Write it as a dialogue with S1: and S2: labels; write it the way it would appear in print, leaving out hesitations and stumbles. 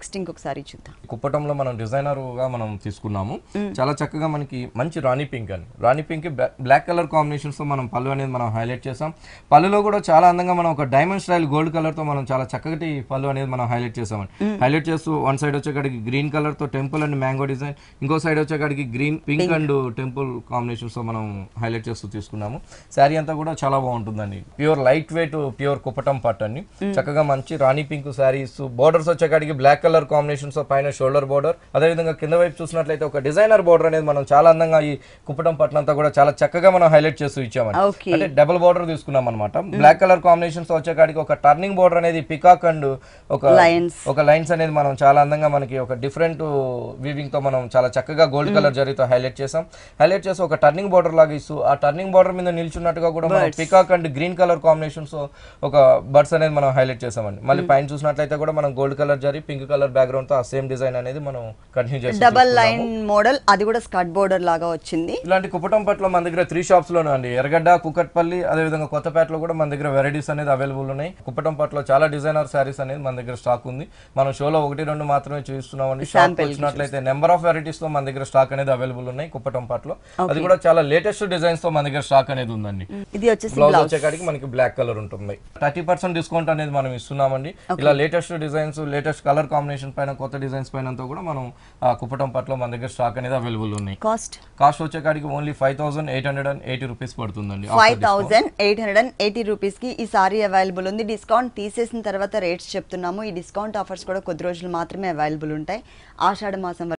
S1: Next ఇంకొకసారి చూద్దాం.
S2: కుప్పటంలో మనం డిజైనర్ గా మనం తీసుకున్నాము. చాలా చక్కగా మనకి మంచి రాణి పింక్ అని, రాణి పింక్ బ్లాక్ కలర్ కాంబినేషన్స్ తో మనం పళ్ళు అనేది మనం హైలైట్ చేసాం. పళ్ళులో కూడా చాలా అందంగా మనం ఒక డైమండ్ స్టైల్ గోల్డ్ కలర్ తో మనం చాలా చక్కటి పళ్ళు అనేది మనం హైలైట్ చేసామండి. హైలైట్ చేస్తూ వన్ సైడ్ వచ్చేకాడికి గ్రీన్ కలర్ తో టెంపుల్ అండ్ మ్యాంగో డిజైన్, ఇంకో సైడ్ వచ్చేకాడికి green pink and temple combinations తో మనం హైలైట్ చేస్తూ తీసుకున్నాము. శారీ అంతా కూడా చాలా బాగుంటుందండి. Pure light weight pure Kuppadam పట్టు అండి. చక్కగా మంచి రాణి పింక్ శారీస్, బోర్డర్స్ వచ్చేకాడికి బ్లాక్ కలర్ కాంబినేషన్స్ తో పైన షోల్డర్ బోర్డర్, అదేవిధంగా కింద వైపు చూసినట్లయితే ఒక డిజైనర్ బోర్డర్ అనేది మనం చాలా అందంగా ఈ కుప్పటం పట్టు అంతా కూడా చాలా చక్కగా మనం హైలైట్ చేస్తూ ఇచ్చామండి. అంటే డబుల్ బోర్డర్ తీసుకున్నాం అనమాట. బ్లాక్ కలర్ కాంబినేషన్స్ తో వచ్చేకాడికి ఒక టర్నింగ్ బోర్డర్ అనేది పికాక్ అండ్ ఒక లైన్స్ అనేది మనం చాలా అందంగా మనకి ఒక డిఫరెంట్ వీవింగ్ తో మనం చాలా చక్కగా గోల్డ్ కలర్ జరీతో హైలైట్ చేసాం. హైలైట్ చేసి ఒక టర్నింగ్ బోర్డర్ లాగా ఇస్తూ ఆ టర్నింగ్ బోర్డర్ మీద నిల్చున్నట్టుగా కూడా మనం peacock and green colour combinations ఒక బర్డ్స్ అనేది మనం హైలైట్ చేసామండి. మళ్ళీ పైన చూసినట్లయితే కూడా మనం gold colour zari pink colour background తో ఆ సేమ్ డిజైన్ అనేది మనం కంటిన్యూ చేస్తాం.
S1: డబల్ లైన్ మోడల్, అది కూడా స్కర్ట్ బోర్డర్ లాగా వచ్చింది.
S2: ఇలాంటి కుప్పటం పట్ల మన దగ్గర 3 షాప్స్ లోనే అండి, ఎర్రగడ్డ, కుకట్పల్లి, అదే విధంగా కొత్తపేటలో కూడా మన దగ్గర వెరైటీస్ అనేది అవైలబుల్ ఉన్నాయి. కుప్పటం పట్ల చాలా డిజైనర్ శారీస్ అనేది మన దగ్గర స్టాక్ ఉంది. మనం షోలో 1-2 మాత్రమే చూస్తున్నామండి. షాప్ వచ్చినట్లయితే నెంబర్ ఆఫ్ వెరైటీస్ తో మన దగ్గర స్టాక్ అనేది అవైలబుల్ ఉన్నాయి కుప్పటం పట్ల. అది కూడా చాలా లేటెస్ట్ డిజైన్స్ తో మన దగ్గర స్టాక్ అనేది ఉందండి.
S1: ఇది వచ్చేసి
S2: బ్లౌజ్ వచ్చేకాడికి మనకి బ్లాక్ కలర్ ఉంటుంది. 30% డిస్కౌంట్ అనేది మనం ఇస్తున్నామండి. ఇలా latest designs, latest colour combination పైన, కొత్త డిజైన్స్ పైన కూడా మనం కుప్పటం పట్ల మన దగ్గర స్టాక్ అనేది అవైలబుల్ ఉన్నాయి. కాస్ట్ వచ్చేకాడికి ఓన్లీ 5880 రూపీస్ పడుతుందండి.
S1: 5880 రూపీస్ కి ఈ సారీ అవైలబుల్ ఉంది. డిస్కౌంట్ తీసేసిన తర్వాత రేట్స్ చెప్తున్నాము. ఈ డిస్కౌంట్ ఆఫర్స్ కూడా కొద్ది రోజులు మాత్రమే అవైలబుల్ ఉంటాయి. ఆషాఢ మాసం